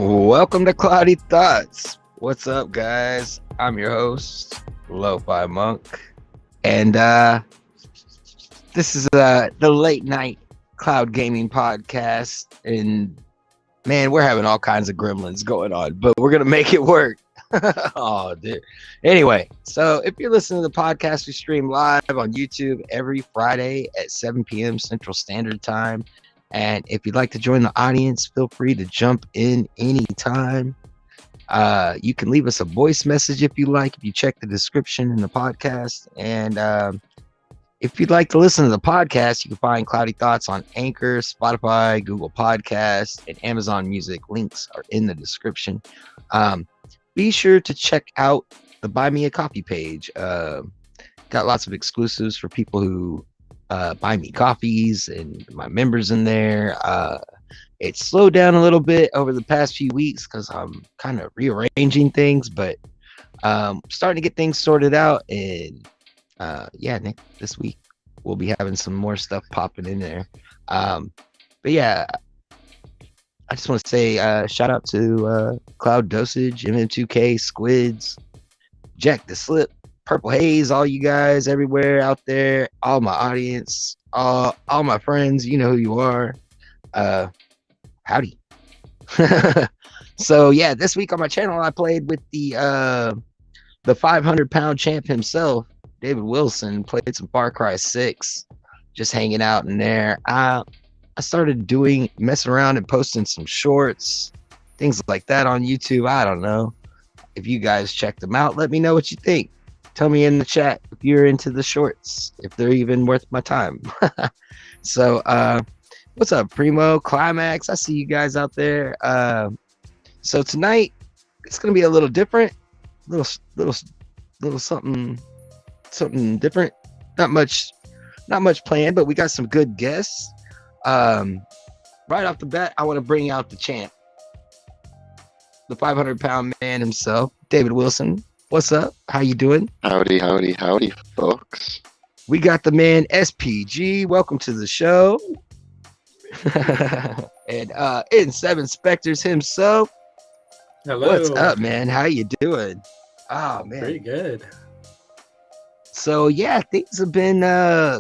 Welcome to Cloudy Thoughts. What's up, guys? I'm your host, LoFi Monk, and this is the late night cloud gaming podcast. And man, we're having all kinds of gremlins going on, but we're gonna make it work. Oh, dude. Anyway, so if you're listening to the podcast, we stream live on YouTube every Friday at 7 p.m. Central Standard Time. And if you'd like to join the audience, feel free to jump in anytime. You can leave us a voice message if you like, if you check the description in the podcast. And if you'd like to listen to the podcast, you can find Cloudy Thoughts on Anchor, Spotify, Google Podcasts, and Amazon Music. Links are in the description. Be sure to check out the Buy Me a Coffee page. Got lots of exclusives for people who buy me coffees and my members in there. It's slowed down a little bit over the past few weeks because I'm kind of rearranging things, but starting to get things sorted out. And Nick, this week we'll be having some more stuff popping in there. But yeah, I just want to say shout out to Cloud Dosage, MM2K, Squids, Jack the Slip, Purple Haze, all you guys everywhere out there, all my audience, all my friends, you know who you are. Howdy. So yeah, this week on my channel I played with the 500-pound champ himself, David Wilson. Played some Far Cry 6, just hanging out in there. I started messing around and posting some shorts, things like that on YouTube. I don't know if you guys checked them out. Let me know what you think. Tell me in the chat if you're into the shorts, if they're even worth my time. So, what's up, Primo, Climax? I see you guys out there. So tonight it's gonna be a little different, little something different. Not much planned, but we got some good guests. Right off the bat, I want to bring out the champ, the 500-pound man himself, David Wilson. What's up? How you doing? Howdy, folks. We got the man SPG. Welcome to the show. And N7 Specters himself. Hello. What's up, man? How you doing? Oh man, Pretty good. So yeah, things have been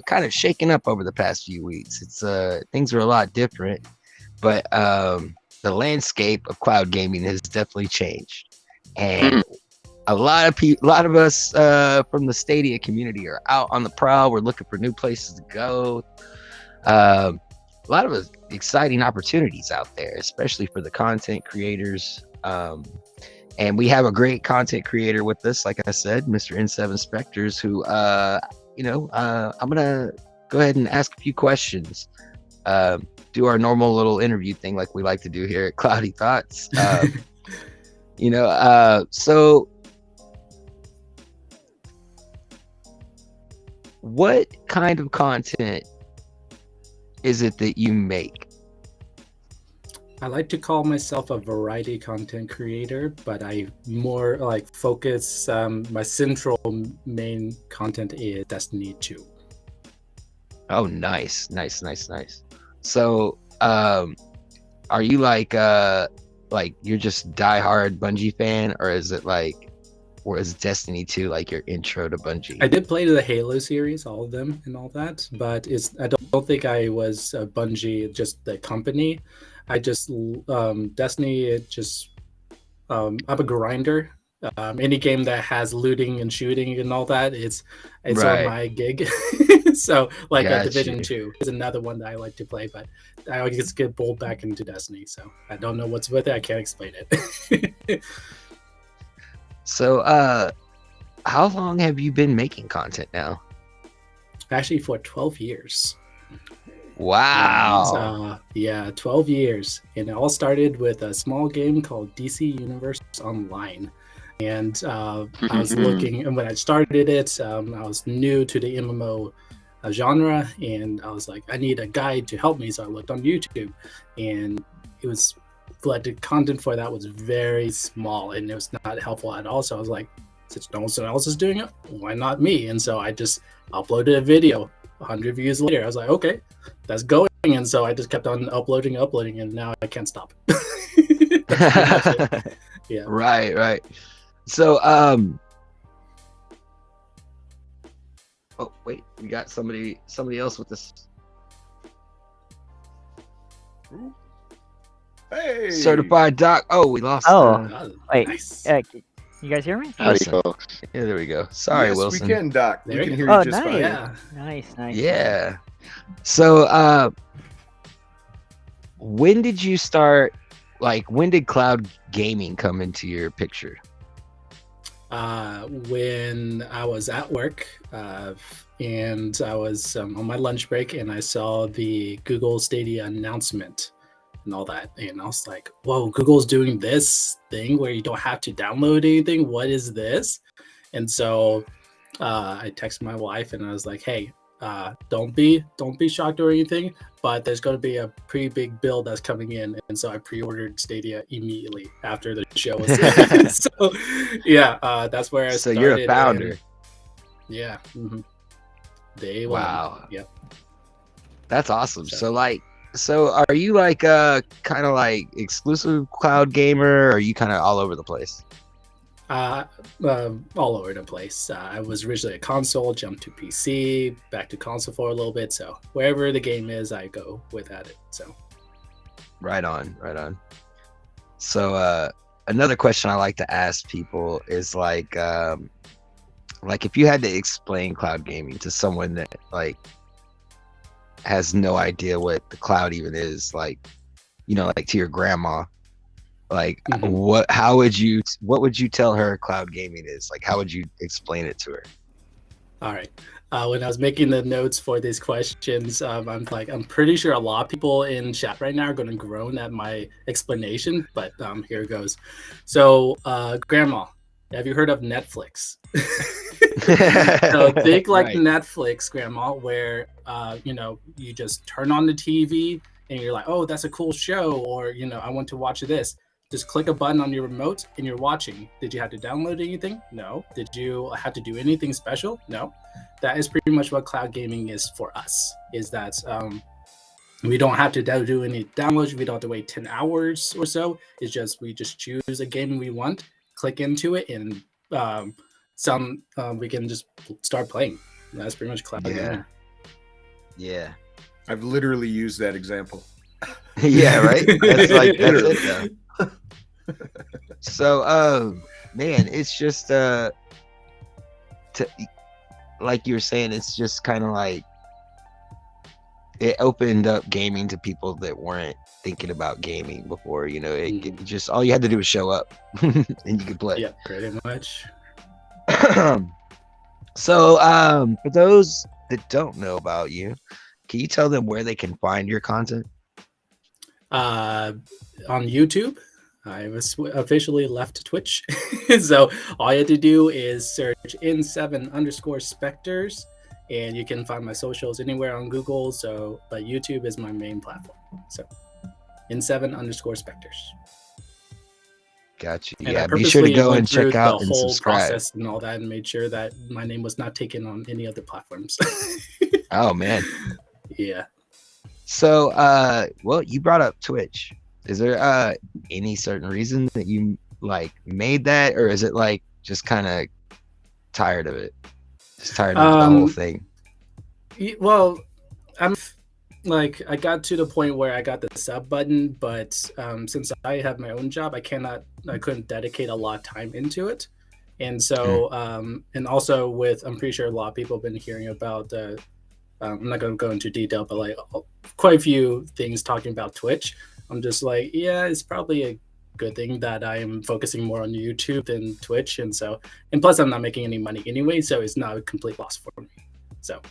kind of shaken up over the past few weeks. It's things are a lot different, but the landscape of cloud gaming has definitely changed, and a lot of us from the Stadia community are out on the prowl. We're looking for new places to go. A lot of exciting opportunities out there, especially for the content creators. And we have a great content creator with us, like I said, Mr. N7 Specters, who, I'm going to go ahead and ask a few questions. Do our normal little interview thing like we like to do here at Cloudy Thoughts. So what kind of content is it that you make? I like to call myself a variety content creator, but I more like focus, my central main content is Destiny 2. Oh, nice. So, are you like you're just diehard Bungie fan, or is Destiny 2 like your intro to Bungie? I did play the Halo series, all of them and all that, but I don't think I was Bungie, just the company. I just Destiny. It just I'm a grinder. Any game that has looting and shooting and all that, it's Right. on my gig. So like Got Division you. 2 is another one that I like to play, but I always just get pulled back into Destiny. So I don't know what's with it. I can't explain it. So, how long have you been making content now? Actually, for 12 years. Wow. And, 12 years. And it all started with a small game called DC Universe Online. And I was looking, and when I started it, I was new to the MMO genre, and I was like, I need a guide to help me. So I looked on YouTube, and it was the content for that was very small, and it was not helpful at all. So I was like, since no one else is doing it, why not me? And so I just uploaded a video. 100 views later, I was like, okay, that's going. And so I just kept on uploading, and now I can't stop. That's pretty much it. Yeah. Right. So, oh wait, we got somebody else with this Hey, certified doc. Oh, we lost. Oh. Oh, Wait, nice. you guys hear me? Howdy, Wilson. folks. Yeah, there we go. Sorry, yes, Wilson. we can, Doc. There We you can go. hear Oh, you just nice. fine. Yeah. Nice. Yeah. So, when did you start? Like, when did cloud gaming come into your picture? When I was at work, and I was on my lunch break, and I saw the Google Stadia announcement and all that, and I was like, "Whoa, Google's doing this thing where you don't have to download anything. What is this?" And so I texted my wife, and I was like, "Hey, don't be shocked or anything, but there's going to be a pretty big bill that's coming in." And so I pre-ordered Stadia immediately after the show was so yeah, that's where I So started. you're a founder. and- yeah. Day one. Wow. Yep. That's awesome. So- So are you like kind of like exclusive cloud gamer, or are you kind of all over the place? All over the place. I was originally a console, jumped to PC, back to console for a little bit. So wherever the game is, I go with at it. So Right on. So another question I like to ask people is like if you had to explain cloud gaming to someone that like has no idea what the cloud even is, like, you know, like to your grandma, like Mhm. what would you tell her cloud gaming is? Like, how would you explain it to her? all right. When I was making the notes for these questions, I'm pretty sure a lot of people in chat right now are going to groan at my explanation, but here it goes. So, Grandma, have you heard of Netflix? So think like Right. Netflix, Grandma, where you just turn on the TV and you're like, oh, that's a cool show, or I want to watch this. Just click a button on your remote and you're watching. Did you have to download anything? No. Did you have to do anything special? No. That is pretty much what cloud gaming is for us. Is that we don't have to do any downloads. We don't have to wait 10 hours or so. It's just we just choose a game we want, click into it, and we can just start playing. That's pretty much cloud gaming. Yeah. I've literally used that example. Yeah, right. That's it though. So, man, it's just like you were saying, it's just kind of like it opened up gaming to people that weren't thinking about gaming before. You know, it just all you had to do was show up and you could play. Yeah, pretty much. So, for those that don't know about you, can you tell them where they can find your content? On YouTube, I was officially left Twitch. So all you have to do is search in7_specters, and you can find my socials anywhere on Google. So, but YouTube is my main platform. So in7_specters. Gotcha. And Yeah, I be sure to purposely go went and through check out the and whole subscribe. process and all that, and made sure that my name was not taken on any other platforms. Oh man. Yeah. So, well, you brought up Twitch. Is there any certain reason that you like made that, or is it like just kind of tired of it? Just tired of the whole thing? Well, I'm like, I got to the point where I got the sub button, but since I have my own job, I couldn't dedicate a lot of time into it. And so, and also I'm pretty sure a lot of people have been hearing about I'm not going to go into detail, but like quite a few things talking about Twitch. I'm just like, yeah, it's probably a good thing that I am focusing more on YouTube than Twitch. And plus I'm not making any money anyway, so it's not a complete loss for me. So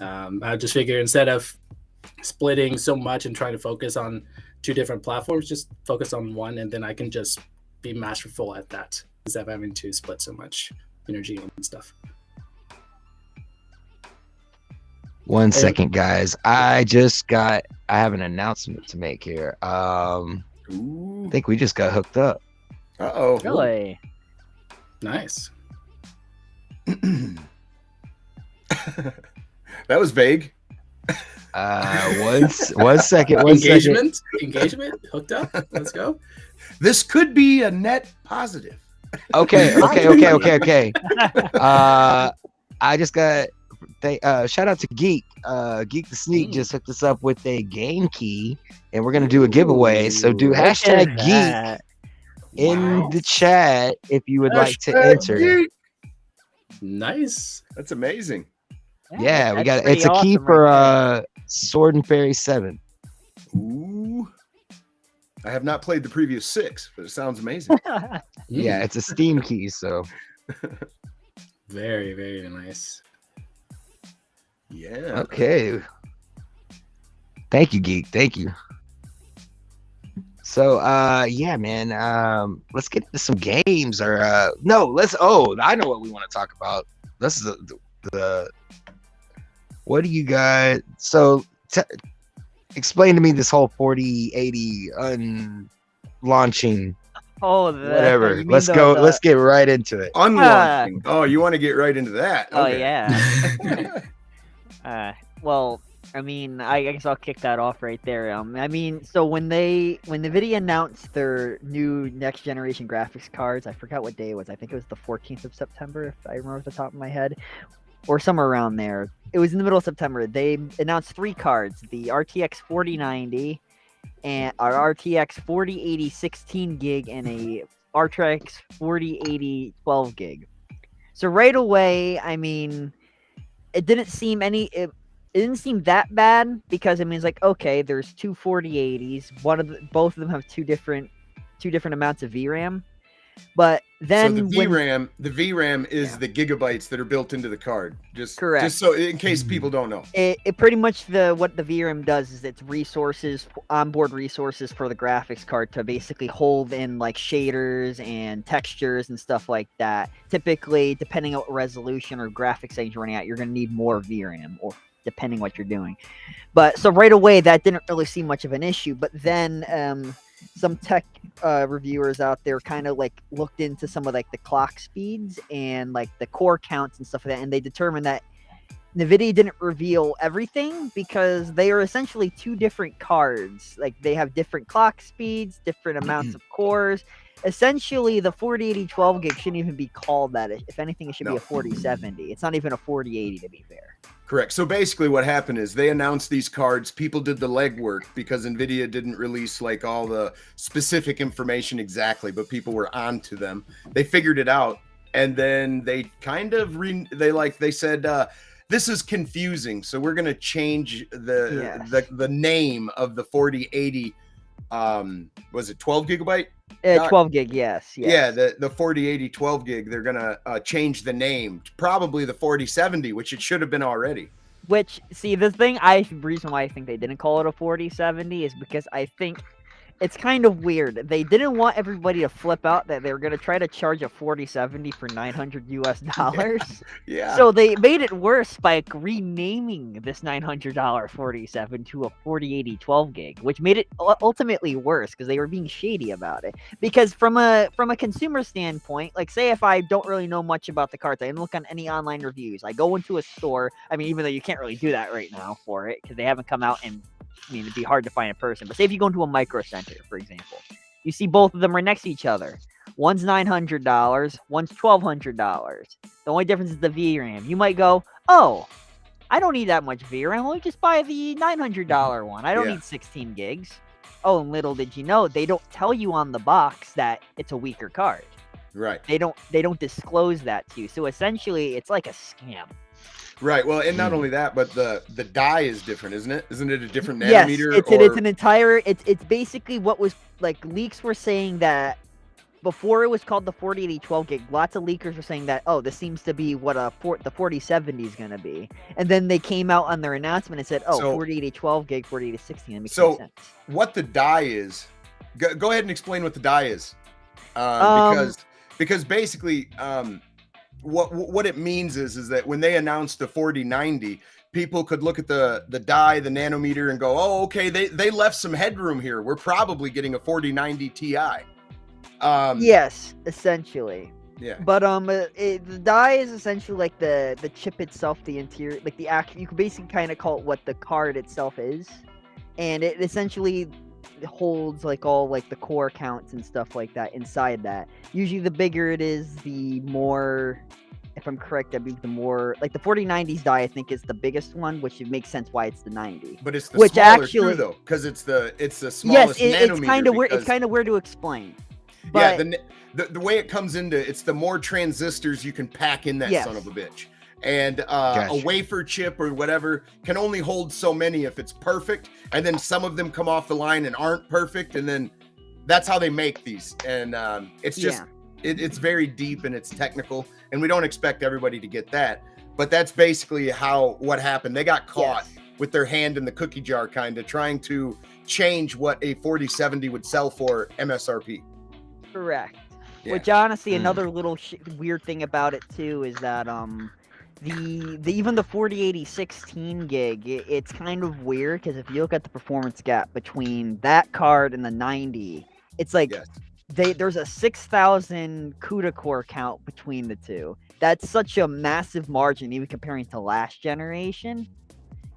I just figured instead of splitting so much and trying to focus on two different platforms, just focus on one, and then I can just be masterful at that instead of having to split so much energy and stuff. 1 second, guys. I have an announcement to make here. I Ooh. think we just got hooked up. Uh-oh. Really? Nice. That was vague. One second. Engagement hooked up. Let's go. This could be a net positive. Okay. I just got shout out to Geek. Geek the Sneak just hooked us up with a game key, and we're gonna do a giveaway. So do Look hashtag at Geek that. in the chat if you would like to Hashtag enter. geek. Nice. That's amazing. Yeah, we that's got pretty it's a key awesome for right there. Sword and Fairy 7. Ooh. I have not played the previous 6, but it sounds amazing. Yeah, it's a Steam key, so Very, very nice. Yeah. okay. Thank you, Geek. Thank you. So yeah, man. Let's get into some games or no, I know what we want to talk about. This is the what do you guys explain to me this whole 4080 unlaunching Oh, whatever. you mean Let's go. Let's get right into it. Unlaunching. Oh, you want to get right into that? Oh Okay. yeah. Well, I mean, I guess I'll kick that off right there. I mean, so when NVIDIA announced their new next generation graphics cards, I forgot what day it was. I think it was the 14th of September, if I remember off the top of my head, or somewhere around there. It was in the middle of September. They announced 3 cards: the RTX 4090, and our RTX 4080 16 gig, and a RTX 4080 12 gig. So right away, I mean, it didn't seem it didn't seem that bad, because I mean, it's like, okay, there's 2 4080s. Both of them have two different amounts of VRAM. But then so the VRAM is the gigabytes that are built into the card. Correct. Just so in case people don't know. It pretty much what the VRAM does is it's onboard resources for the graphics card to basically hold in like shaders and textures and stuff like that. Typically, depending on what resolution or graphics settings you're running at, you're going to need more VRAM, or depending what you're doing. But so right away, that didn't really seem much of an issue. But then some tech reviewers out there kind of like looked into some of like the clock speeds and like the core counts and stuff like that, and they determined that NVIDIA didn't reveal everything because they are essentially 2 different cards. Like, they have different clock speeds, different amounts of cores. Essentially, the 4080 12 gig shouldn't even be called that. If anything, it should be a 4070. It's not even a 4080, to be fair. Correct. So basically what happened is they announced these cards. People did the legwork because NVIDIA didn't release like all the specific information exactly, but people were onto them. They figured it out, and then they kind of they said this is confusing, so we're going to change the name of the 4080. Was it 12 gigabyte? 12 gig, yes. Yeah, the 4080 12 gig, they're gonna change the name, probably the 4070, which it should have been already. Which, see, the reason why I think they didn't call it a 4070 is because I think it's kind of weird. They didn't want everybody to flip out that they were going to try to charge a 4070 for $900 US. Yeah. So they made it worse by renaming this $900 47 to a 4080 12 gig, which made it ultimately worse because they were being shady about it. Because from a consumer standpoint, like, say if I don't really know much about the cards, I didn't look on any online reviews. I go into a store. I mean, even though you can't really do that right now for it because they haven't come out, and I mean, it'd be hard to find a person. But say if you go into a Micro Center, for example, you see both of them are next to each other. One's $900, one's $1,200. The only difference is the VRAM. You might go, oh, I don't need that much VRAM. Let me just buy the $900 one. I don't need 16 gigs. Oh, and little did you know, they don't tell you on the box that it's a weaker card. Right. They don't disclose that to you. So essentially, it's like a scam. Right. Well, and not only that, but the die is different, isn't it? Isn't it a different nanometer? Yes, it's an entire. It's basically what was like leaks were saying that before it was called the 4080 12 gig. Lots of leakers were saying that, oh, this seems to be what the 4070 is going to be, and then they came out on their announcement and said, oh, 4080 12 gig, 4080 16. That makes sense. What the die is? Go ahead and explain what the die is, because basically. What it means is that when they announced the 4090, people could look at the die, the nanometer, and go, oh, okay, they left some headroom here. We're probably getting a 4090 Ti. Yes, essentially. Yeah. But the die is essentially like the chip itself, the interior, like the act. You could basically kind of call it what the card itself is, and it essentially holds like all like the core counts and stuff like that inside that. Usually, the bigger it is, the more. If I'm correct, I believe the more like the 4090s die, I think is the biggest one, which it makes sense why it's the 90. But it's the Which smaller actually, too, though, because it's the yes, smallest it's kind of nanometer. weird. It's kind of weird to explain. Yeah, But the way it comes into it's the more transistors you can pack in that Yes. son of a bitch. And a Gotcha. wafer chip or whatever can only hold so many if it's perfect. And then some of them come off the line and aren't perfect. And then that's how they make these. And it's just it's very deep and it's technical. And we don't expect everybody to get that. But that's basically what happened. They got caught with their hand in the cookie jar, kind of trying to change what a 4070 would sell for MSRP. correct. Yeah. Which honestly, another little weird thing about it too is that the even the 4080 16 gig, it's kind of weird because if you look at the performance gap between that card and the 90, it's like Yes. there's a 6,000 CUDA core count between the two. That's such a massive margin, even comparing to last generation.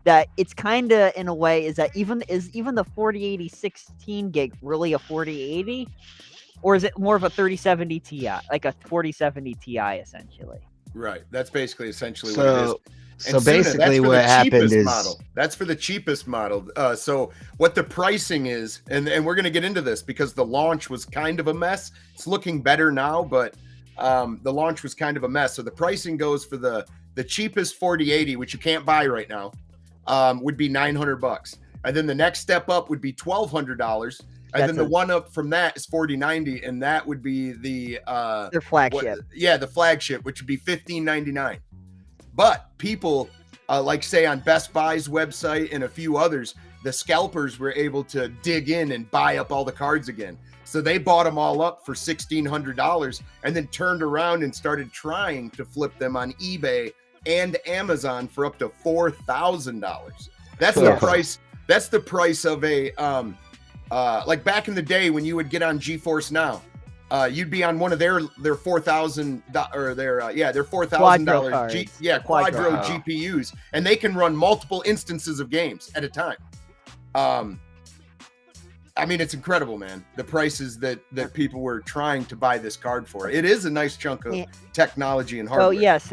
That it's kind of in a way is even the 4080 16 gig really a 4080, or is it more of a 3070 Ti, like a 4070 Ti essentially? Right. That's basically essentially what it is. So And Suna, basically, that's for what the happened cheapest is model. That's for the cheapest model. So what the pricing is, and we're going to get into this because the launch was kind of a mess. It's looking better now, but the launch was kind of a mess. So the pricing goes for the cheapest 4080, which you can't buy right now, would be $900. And then the next step up would be $1,200. And then the one up from that is 4090, and that would be Their flagship. the flagship, which would be $1,599. But people, like say on Best Buy's website and a few others, the scalpers were able to dig in and buy up all the cards again. So they bought them all up for $1,600 and then turned around and started trying to flip them on eBay and Amazon for up to $4,000. That's the price. That's the price of a like back in the day when you would get on GeForce Now. You'd be on one of their $4,000 or their $4,000 Quadro GPUs, and they can run multiple instances of games at a time. I mean, it's incredible, man. The prices that people were trying to buy this card for. It is a nice chunk of technology and hardware. Oh yes,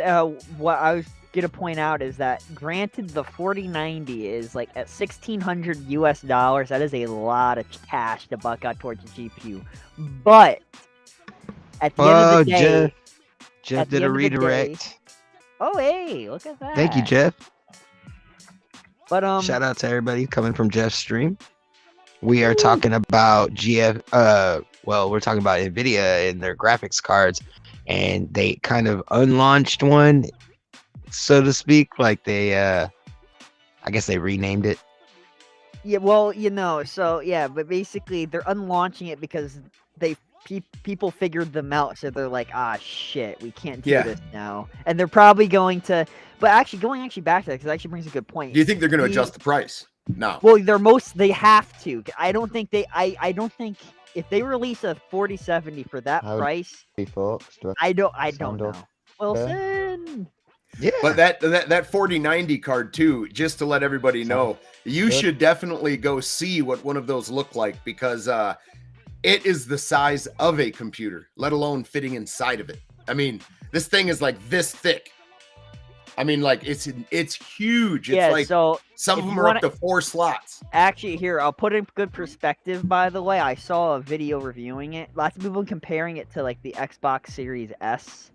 what I was gonna point out is that granted the 4090 is like at $1,600 that is a lot of cash to buck out towards the GPU, but at the end of the day, Jeff did a redirect. Oh hey, look at that. Thank you, Jeff. But shout out to everybody coming from Jeff's stream. We are talking about we're talking about Nvidia and their graphics cards, and they kind of unlaunched one, so to speak, like they I guess they renamed it. Yeah, well, but basically they're unlaunching it because people figured them out, so they're like, shit, we can't do this now, and they're probably going to. But actually, going back to that, because it actually brings a good point. Do you think they're going to adjust the price? No. Well, they have to. I don't think if they release a 4070 for that price, I don't know. Wilson. Yeah. But that 4090 card too, just to let everybody know, you should definitely go see what one of those look like, because it is the size of a computer, let alone fitting inside of it. I mean, this thing is like this thick. I mean, like it's huge. It's like so some of them are up to 4 slots. Actually, here, I'll put it in good perspective, by the way. I saw a video reviewing it. Lots of people comparing it to like the Xbox Series S.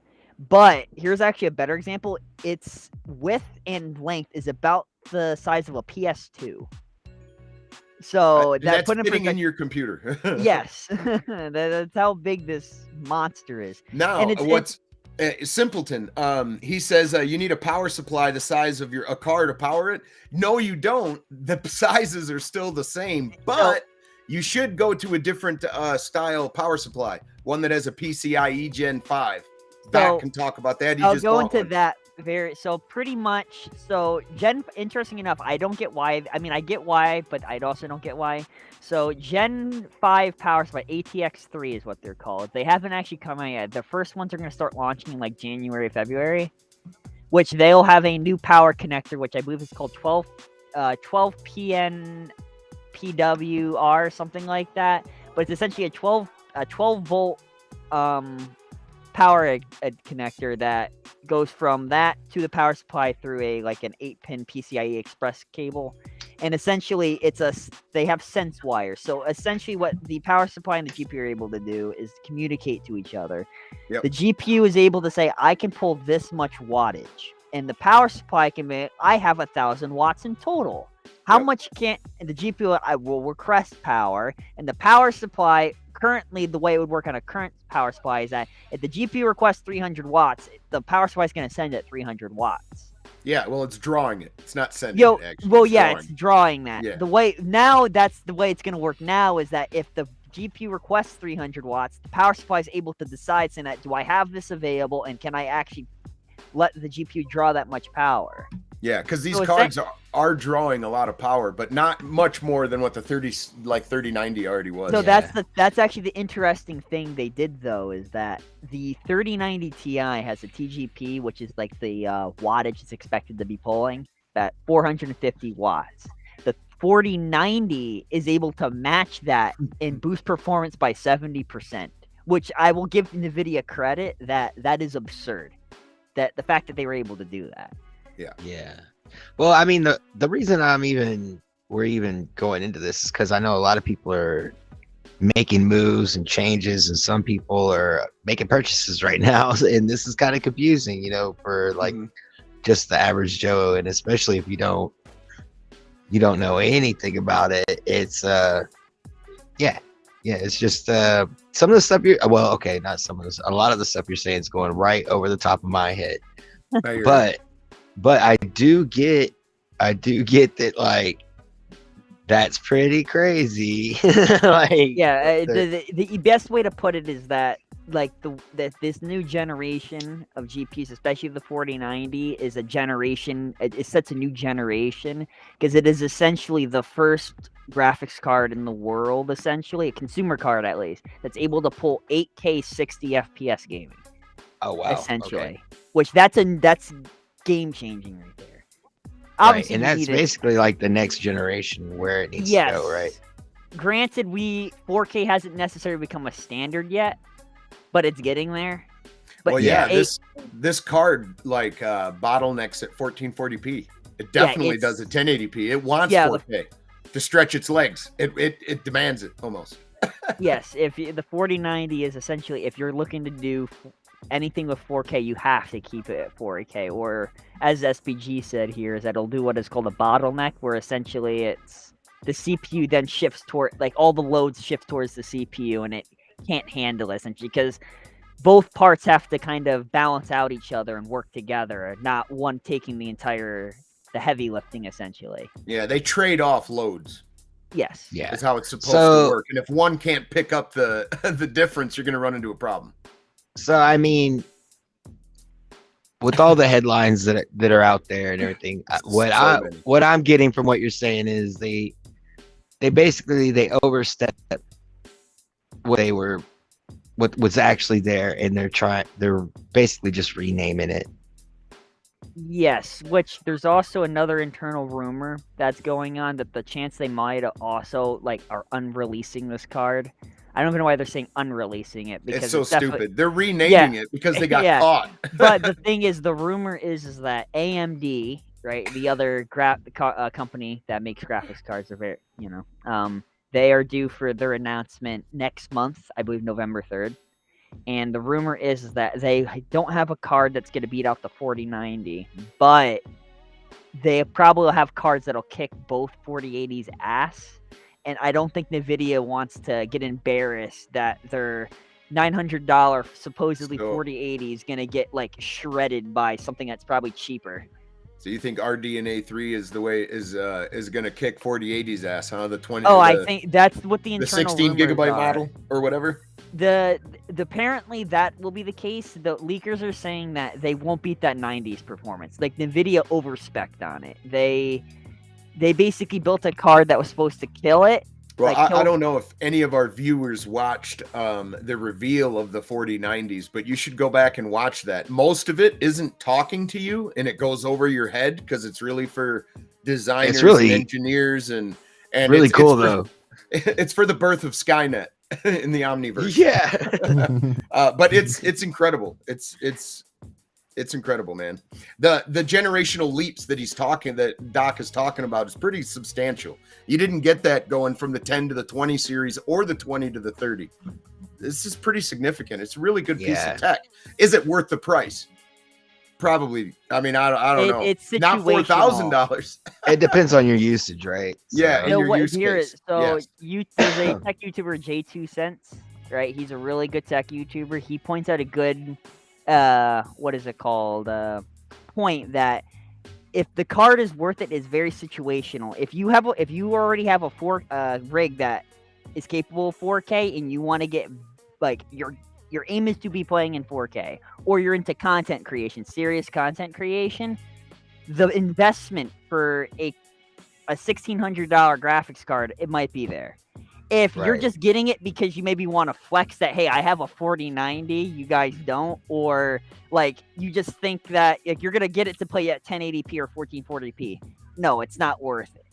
But here's actually a better example. Its width and length is about the size of a PS2. So that's fitting in your computer. Yes. That's how big this monster is. Now, Simpleton, he says you need a power supply the size of a car to power it. No, you don't. The sizes are still the same, but you should go to a different style power supply, one that has a PCIe Gen 5. Back can talk about that. I'll go into that very so pretty much so Gen interesting enough, I don't get why. I mean, I get why, but I also don't get why. So Gen 5 power supply ATX3 is what they're called. They haven't actually come out yet. The first ones are going to start launching in like January, February, which they'll have a new power connector, which I believe is called 12 PN PWR, something like that. But it's essentially a 12 volt power connector that goes from that to the power supply through an 8-pin PCIe Express cable, and essentially they have sense wires. So essentially, what the power supply and the GPU are able to do is communicate to each other. Yep. The GPU is able to say, "I can pull this much wattage," and the power supply can be, "I have 1,000 watts in total." How Yep. much can't the GPU? I will request power, and the power supply. Currently, the way it would work on a current power supply is that if the GPU requests 300 watts, the power supply is going to send it 300 watts. Yeah, well, it's drawing it. It's not sending Yo, it, actually. well, It's yeah, drawing it's it. drawing that. Yeah. The way now, that's the way it's going to work now is that if the GPU requests 300 watts, the power supply is able to decide, saying that, do I have this available, and can I actually let the GPU draw that much power? Yeah, because these So it's cards are drawing a lot of power, but not much more than what the 3090 already was. So Yeah. that's actually the interesting thing they did, though, is that the 3090 Ti has a TGP, which is like the wattage it's expected to be pulling, at 450 watts. The 4090 is able to match that and boost performance by 70%, which I will give NVIDIA credit that is absurd. That the fact that they were able to do that. Yeah. Well, I mean, the reason we're even going into this is because I know a lot of people are making moves and changes, and some people are making purchases right now, and this is kind of confusing, for like just the average Joe, and especially if you don't know anything about it. It's it's just some of the stuff not some of this, a lot of the stuff you're saying is going right over the top of my head, No, you're right. but I do get that, like, that's pretty crazy. Like, Yeah, the best way to put it is that like this new generation of GPUs, especially the 4090, is a generation. It sets a new generation because it is essentially the first graphics card in the world, essentially a consumer card at least, that's able to pull 8K 60 FPS gaming. oh wow, Essentially, okay. which that's game changing right there. Right, Obviously, and you that's need it- basically like the next generation where it needs yes. to go, right? Granted, 4K hasn't necessarily become a standard yet, but it's getting there. But Well, yeah, eight- this card bottlenecks at 1440p. It definitely it's- does at 1080p. It wants Yeah, 4K to stretch its legs. It demands it almost. yes, the 4090 is essentially, if you're looking to do anything with 4K, you have to keep it at 4K. Or as SPG said here, is that it'll do what is called a bottleneck, where essentially it's the CPU then shifts toward, like, all the loads shift towards the CPU, and it can't handle it, essentially, because both parts have to kind of balance out each other and work together, not one taking the heavy lifting, essentially. Yeah, they trade off loads. Yes. Yeah. Is how it's supposed So- to work. And if one can't pick up the the difference, you're going to run into a problem. So I mean, with all the headlines that are out there and everything, So many. what I'm getting from what you're saying is they basically overstep what was actually there, and they're basically just renaming it. Yes, which there's also another internal rumor that's going on that the chance they might also are unreleasing this card. I don't even know why they're saying unreleasing it, because It's so definitely- stupid. They're renaming it because they got Yeah. caught. But the thing is, the rumor is that AMD, right, the other company that makes graphics cards, are very, they are due for their announcement next month, I believe November 3rd. And the rumor is that they don't have a card that's going to beat out the 4090, but they probably will have cards that'll kick both 4080's ass. And I don't think NVIDIA wants to get embarrassed that their $900 supposedly So- 4080 is going to get shredded by something that's probably cheaper. So you think RDNA 3 is the way is going to kick 4080's ass, huh? The 20. Oh, I the, think that's what the the internal 16 rumors gigabyte are. model or whatever. the apparently that will be the case. The leakers are saying that they won't beat that 90s performance. Like Nvidia overspec'd on it. They basically built a card that was supposed to kill it. Well, like I don't know if any of our viewers watched the reveal of the 4090s, but you should go back and watch that. Most of it isn't talking to you, and it goes over your head because it's really for designers and engineers and really cool though. It's for the birth of Skynet in the Omniverse. Yeah. But it's incredible. It's incredible, man. The generational leaps that Doc is talking about is pretty substantial. You didn't get that going from the 10 to the 20 series or the 20 to the 30. This is pretty significant. It's a really good piece of tech. Is it worth the price? Probably. I mean, I don't know. It's not $4,000. It depends on your usage, right? So, yeah. You know what? There's a tech YouTuber, J2 Cents, right? He's a really good tech YouTuber. He points out a good what is it called? Point that if the card is worth it is very situational. If you already have a rig that is capable of 4K and you want to get like your aim is to be playing in 4K, or you're into content creation, serious content creation, the investment for a $1,600 graphics card, it might be there. If you're just getting it because you maybe want to flex that, hey, I have a 4090, you guys don't, or like you just think that like, you're gonna get it to play at 1080p or 1440p, no, it's not worth it.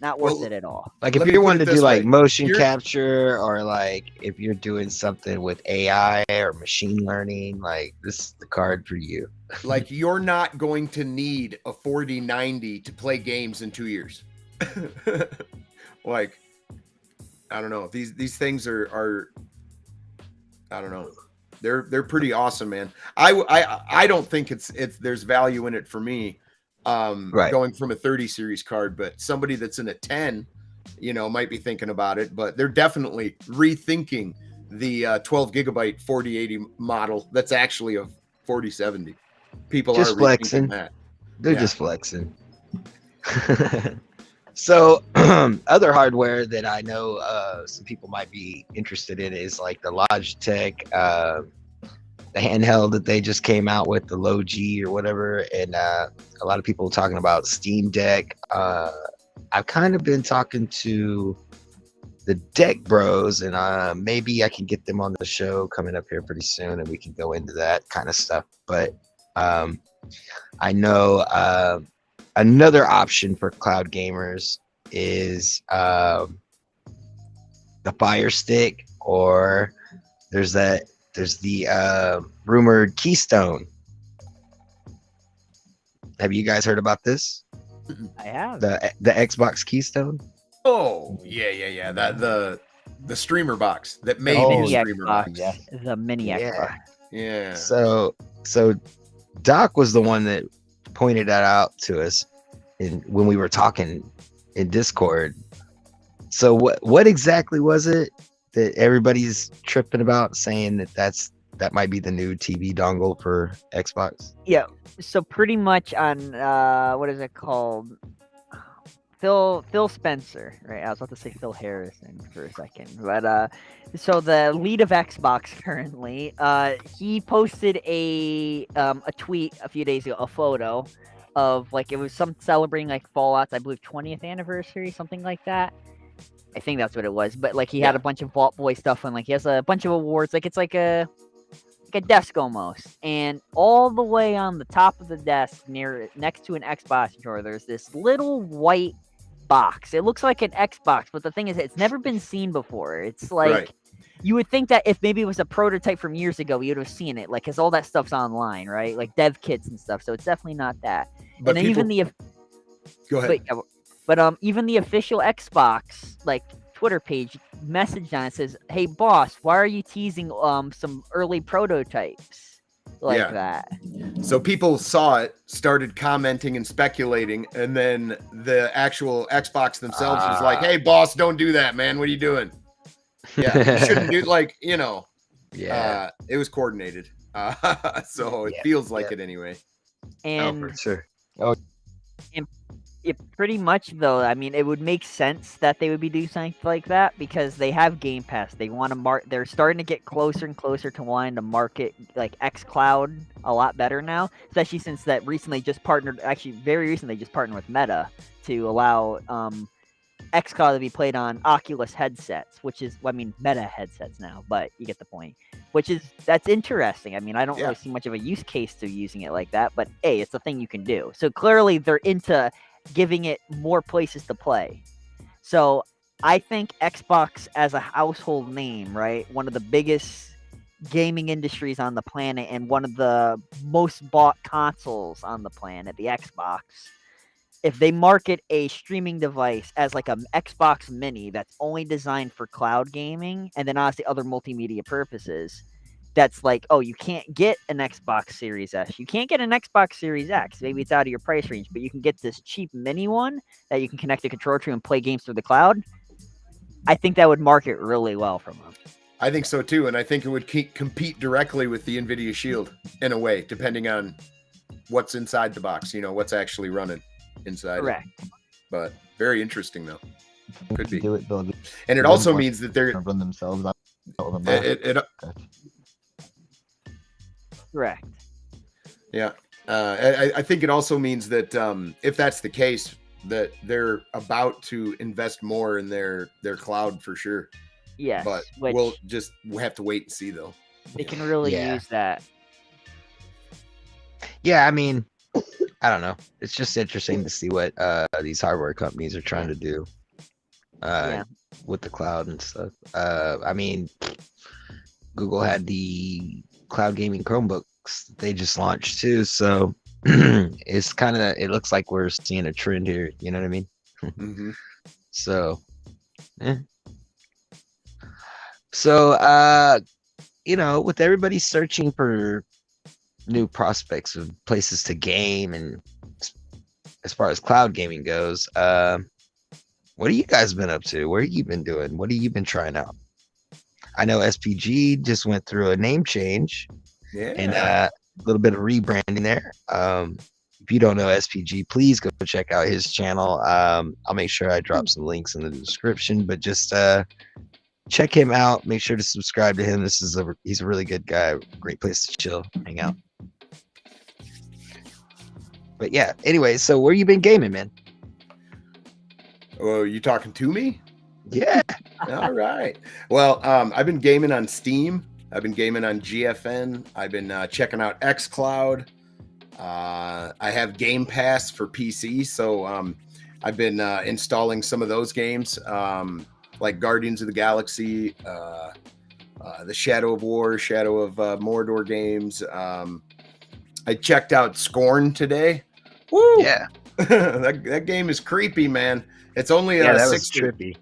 Not worth it at all. Like if you're wanting to do like motion capture, or like if you're doing something with AI or machine learning, like this is the card for you. Like you're not going to need a 4090 to play games in 2 years. Like, I don't know. These things are I don't know. They're pretty awesome, man. I don't think it's there's value in it for me. Going from a 30 series card, but somebody that's in a 10, might be thinking about it, but they're definitely rethinking the 12 gigabyte 4080 model. That's actually a 4070. People just are flexing that. They're just flexing. So other hardware that I know some people might be interested in is like the Logitech, the handheld that they just came out with, the Low G or whatever, and a lot of people talking about Steam Deck. I've kind of been talking to the Deck Bros, and maybe I can get them on the show coming up here pretty soon, and we can go into that kind of stuff. But I know another option for cloud gamers is the Fire Stick, or there's the rumored Keystone. Have you guys heard about this? I have. The Xbox Keystone? Oh, yeah. That the streamer box that made the streamer box. Yeah. The mini Xbox. Yeah. So Doc was the one that pointed that out to us when we were talking in Discord. So what exactly was it that everybody's tripping about, saying that might be the new TV dongle for Xbox? Yeah. So pretty much on what is it called? Phil Spencer, right? I was about to say Phil Harrison for a second, but so the lead of Xbox currently, he posted a tweet a few days ago, a photo of like it was some celebrating like Fallout's, I believe, 20th anniversary, something like that. I think that's what it was. But like he had a bunch of Vault Boy stuff, and like he has a bunch of awards. Like it's like a desk almost, and all the way on the top of the desk next to an Xbox controller, there's this little white box. It looks like an Xbox, but the thing is, it's never been seen before. It's like you would think that if maybe it was a prototype from years ago, you would have seen it, like, because all that stuff's online, right? Like dev kits and stuff. So it's definitely not that. But and people... even the go ahead. But even the official Xbox like Twitter page messaged on it, says, "Hey boss, why are you teasing some early prototypes like that?" So people saw it, started commenting and speculating, and then the actual Xbox themselves was like, "Hey boss, don't do that, man. What are you doing?" Yeah, you shouldn't do Yeah, it was coordinated. So it feels like it anyway. And for sure. It pretty much though. I mean, it would make sense that they would be doing something like that because they have Game Pass. They want to They're starting to get closer and closer to wanting to market like xCloud a lot better now, especially since that recently just partnered. Actually, very recently just partnered with Meta to allow xCloud to be played on Oculus headsets, which is, I mean, Meta headsets now, but you get the point. That's interesting. I mean, I don't really see much of a use case to using it like that, but hey, it's a thing you can do. So clearly they're into giving it more places to play. So I think Xbox as a household name, right? One of the biggest gaming industries on the planet and one of the most bought consoles on the planet, the Xbox. If they market a streaming device as like an Xbox Mini that's only designed for cloud gaming and then obviously other multimedia purposes, that's like, oh, you can't get an Xbox Series S. You can't get an Xbox Series X. Maybe it's out of your price range, but you can get this cheap mini one that you can connect a controller to and play games through the cloud. I think that would market really well from them. I think so too, and I think it would compete directly with the NVIDIA Shield in a way, depending on what's inside the box, what's actually running inside. Correct. But very interesting though. Could be. Do it, Bill. And it also means that they're run themselves out of the it Correct. Yeah. I think it also means that if that's the case, that they're about to invest more in their cloud for sure. Yes. But we'll have to wait and see though. They can really use that. Yeah, I mean, I don't know. It's just interesting to see what these hardware companies are trying to do with the cloud and stuff. I mean, Google had the cloud gaming Chromebooks they just launched too, so it's it looks like we're seeing a trend here. You know what I mean? Mm-hmm. So, So, with everybody searching for new prospects of places to game, and as far as cloud gaming goes, what have you guys been up to? What have you been doing? What have you been trying out? I know SPG just went through a name change and a little bit of rebranding there. If you don't know SPG, please go check out his channel. I'll make sure I drop some links in the description, but just check him out. Make sure to subscribe to him. He's a really good guy. Great place to chill, hang out. But yeah, anyway, so where you been gaming, man? Oh, you talking to me? Yeah. All right. Well, I've been gaming on Steam. I've been gaming on GFN. I've been checking out xCloud. I have Game Pass for PC, so I've been installing some of those games, like Guardians of the Galaxy, the Shadow of War, Shadow of Mordor games. I checked out Scorn today. Woo! Yeah. that game is creepy, man. It's only that was trippy.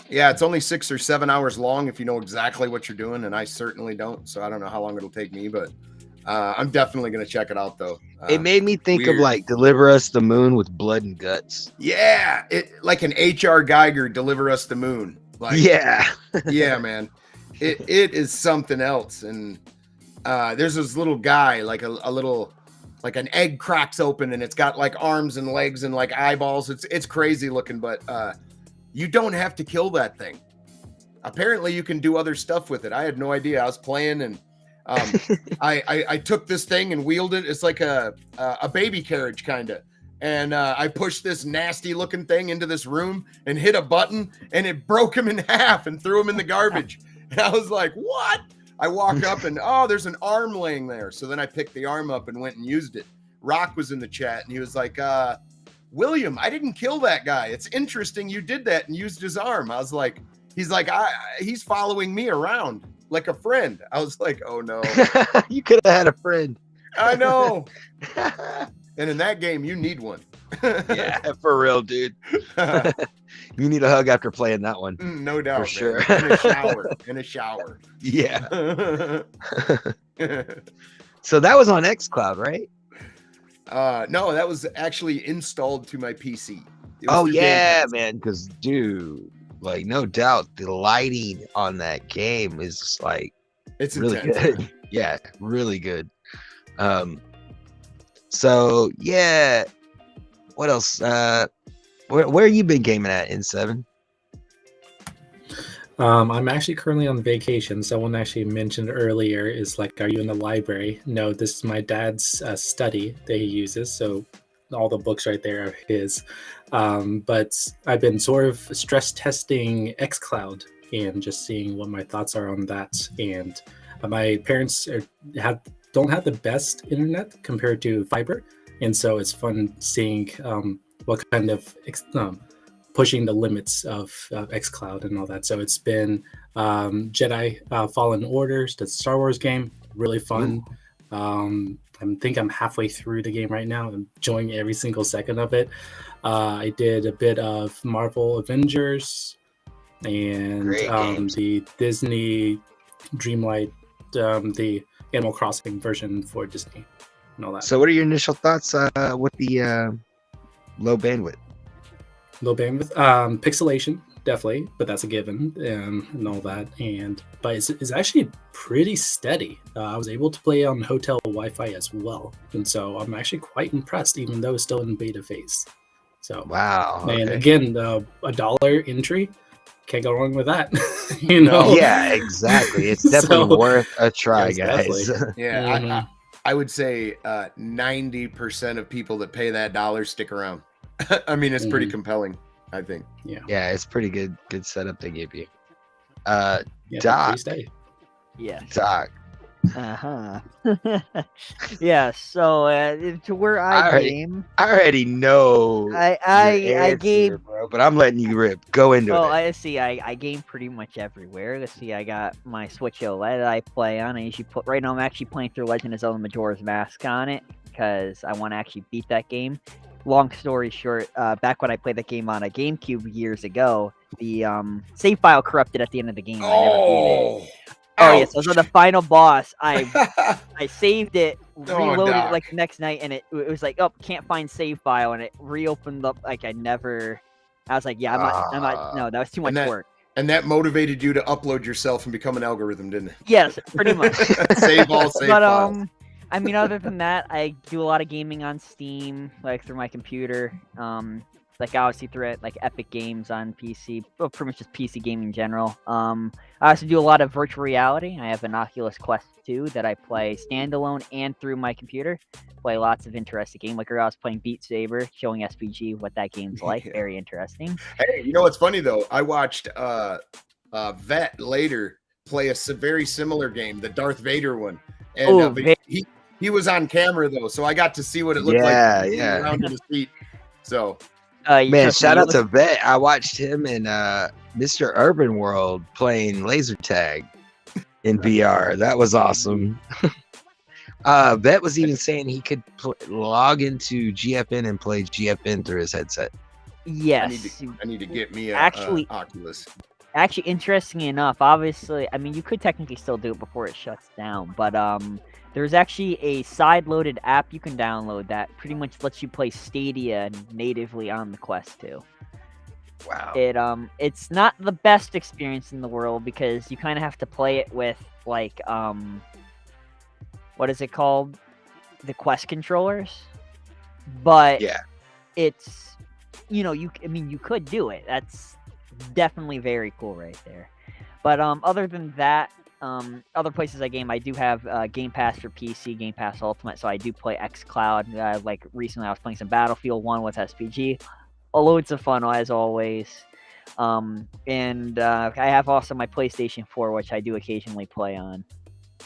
Yeah, it's only 6 or 7 hours long if you know exactly what you're doing, and I certainly don't. So I don't know how long it'll take me, but I'm definitely gonna check it out though. It made me think of like Deliver Us the Moon with blood and guts. Yeah, it like an H.R. Geiger Deliver Us the Moon. Like, yeah, yeah, man. It is something else, and there's this little guy, like a little, like an egg cracks open, and it's got like arms and legs and like eyeballs. It's crazy looking, but you don't have to kill that thing. Apparently, you can do other stuff with it. I had no idea. I was playing, and I took this thing and wheeled it. It's like a baby carriage kind of. And I pushed this nasty looking thing into this room and hit a button, and it broke him in half and threw him in the garbage. And I was like, what? I walk up and, oh, there's an arm laying there. So then I picked the arm up and went and used it. Rock was in the chat, and he was like, William, I didn't kill that guy. It's interesting you did that and used his arm. I was like, he's following me around like a friend. I was like, oh no. You could have had a friend. I know. And in that game, you need one. Yeah, for real, dude. You need a hug after playing that one. No doubt. For sure. In a shower. Yeah. So that was on xCloud, right? No, that was actually installed to my PC. Oh yeah, man. Because dude, like no doubt, the lighting on that game is like it's really intense. good. Yeah, really good. So yeah, what else? Where you been gaming at in 7? I'm actually currently on vacation. Someone actually mentioned earlier is like, are you in the library? No, this is my dad's study that he uses. So all the books right there are his. But I've been sort of stress testing xCloud and just seeing what my thoughts are on that. And my parents don't have the best internet compared to fiber. And so it's fun seeing what kind of pushing the limits of xCloud and all that. So it's been Jedi Fallen Orders, the Star Wars game, really fun. I think I'm halfway through the game right now. I'm enjoying every single second of it. I did a bit of Marvel Avengers and the Disney Dreamlight, the Animal Crossing version for Disney and all that. So what are your initial thoughts with the low bandwidth? Low bandwidth, pixelation, definitely, but that's a given, and all that. But it's actually pretty steady. I was able to play on hotel Wi-Fi as well, and so I'm actually quite impressed, even though it's still in beta phase. So wow, and okay. again, $1 entry, can't go wrong with that. You know? Yeah, exactly. It's definitely worth a try, yes, guys. Yeah, I would say 90% of people that pay that $1 stick around. I mean, it's pretty compelling, I think. Yeah, it's pretty good setup they give you. Doc. Yes. Doc. Yeah, so to where I game, I already know I game, bro, but I'm letting you rip. Go into it. I see. I game pretty much everywhere. Let's see. I got my Switch OLED that I play on. I usually put right now. I'm actually playing through Legend of Zelda Majora's Mask on it because I want to actually beat that game. Long story short, back when I played that game on a GameCube years ago, the save file corrupted at the end of the game. I never beat it. Oh yes, so the final boss, I saved it, reloaded it like the next night, and it was like, oh, can't find save file, and it reopened up like I was like, yeah, I'm not, no, that was too much work. And that motivated you to upload yourself and become an algorithm, didn't it? Yes, pretty much. Save files. I mean, other than that, I do a lot of gaming on Steam, like through my computer. Like obviously through it, like Epic Games on PC, well, pretty much just PC gaming in general. I also do a lot of virtual reality. I have an Oculus Quest 2 that I play standalone and through my computer. Play lots of interesting games. Like I was playing Beat Saber, showing SPG what that game's like. Yeah. Very interesting. Hey, you know what's funny though? I watched Vet later play a very similar game, the Darth Vader one, and he was on camera though, so I got to see what it looked like. Around in the seat. So. Man, shout out to Vet. I watched him in Mr. Urban World playing laser tag in VR. That was awesome. Vet was even saying he could log into GFN and play GFN through his headset. Yes. I need to get me Oculus. Actually, interestingly enough, obviously, I mean, you could technically still do it before it shuts down, but there's actually a side-loaded app you can download that pretty much lets you play Stadia natively on the Quest 2. Wow. It's not the best experience in the world because you kind of have to play it with like what is it called? The Quest controllers. But yeah, it's you could do it. That's definitely very cool right there. But other than that, other places I game, I do have Game Pass for PC, Game Pass Ultimate, so I do play xCloud. Like recently, I was playing some Battlefield 1 with SPG. Loads of fun as always. And I have also my PlayStation 4, which I do occasionally play on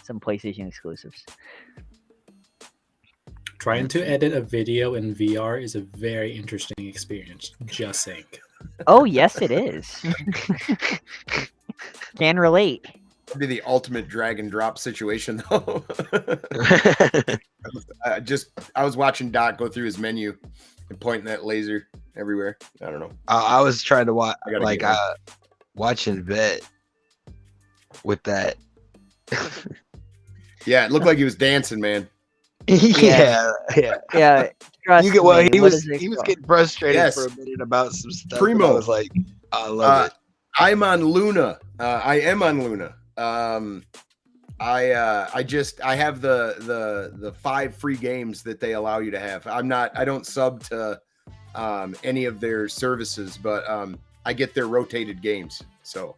some PlayStation exclusives. Trying to edit a video in VR is a very interesting experience. Just saying. Oh yes, it is. Can relate. It'd be the ultimate drag and drop situation though. I was watching Doc go through his menu and pointing that laser everywhere. I don't know. I was trying to watch watching Vet with that. Yeah, it looked like he was dancing, man. Yeah. He was getting frustrated for a minute about some stuff. Primo. I was like, I love it. I'm on Luna. I am on Luna. I have the 5 free games that they allow you to have. I don't sub to any of their services, but I get their rotated games. So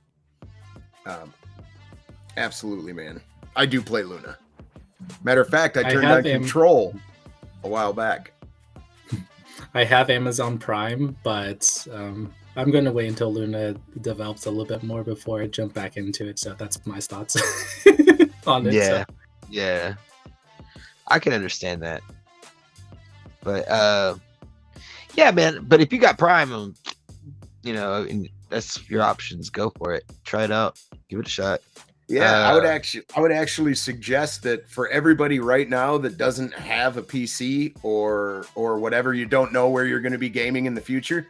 absolutely, man. I do play Luna. Matter of fact, I turned on Control a while back. I have Amazon Prime, but I'm going to wait until Luna develops a little bit more before I jump back into it. So that's my thoughts on it. Yeah, so. yeah, I can understand that. But yeah, man. But if you got Prime, you know, and that's your options, go for it. Try it out. Give it a shot. Yeah, I would actually suggest that for everybody right now that doesn't have a PC or whatever, you don't know where you're going to be gaming in the future,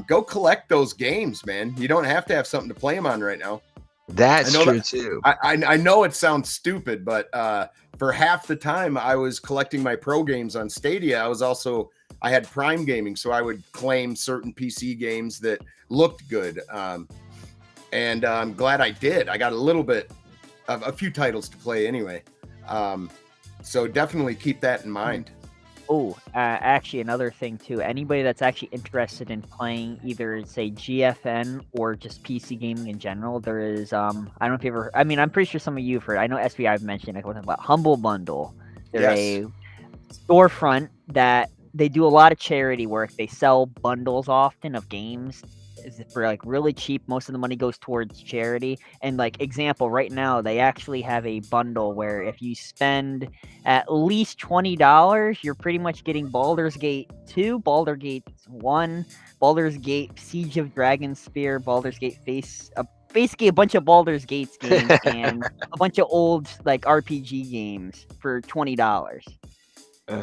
go collect those games, man. You don't have to have something to play them on right now. That's true too. I know it sounds stupid, but for half the time I was collecting my pro games on Stadia, I had Prime Gaming, so I would claim certain PC games that looked good. And I'm glad I did. I got a little bit of a few titles to play anyway. So definitely keep that in mind. Oh, actually, another thing too. Anybody that's actually interested in playing either, say, GFN or just PC gaming in general, there is I don't know if you ever. I mean, I'm pretty sure some of you have heard. I know SBI I've mentioned. I was about Humble Bundle. They're a storefront that they do a lot of charity work. They sell bundles often of games for like really cheap. Most of the money goes towards charity. And like example, right now they actually have a bundle where if you spend at least $20, you're pretty much getting Baldur's Gate 2, Baldur's Gate 1, Baldur's Gate Siege of Dragonspear, Baldur's Gate basically a bunch of Baldur's Gates games and a bunch of old like RPG games for $20.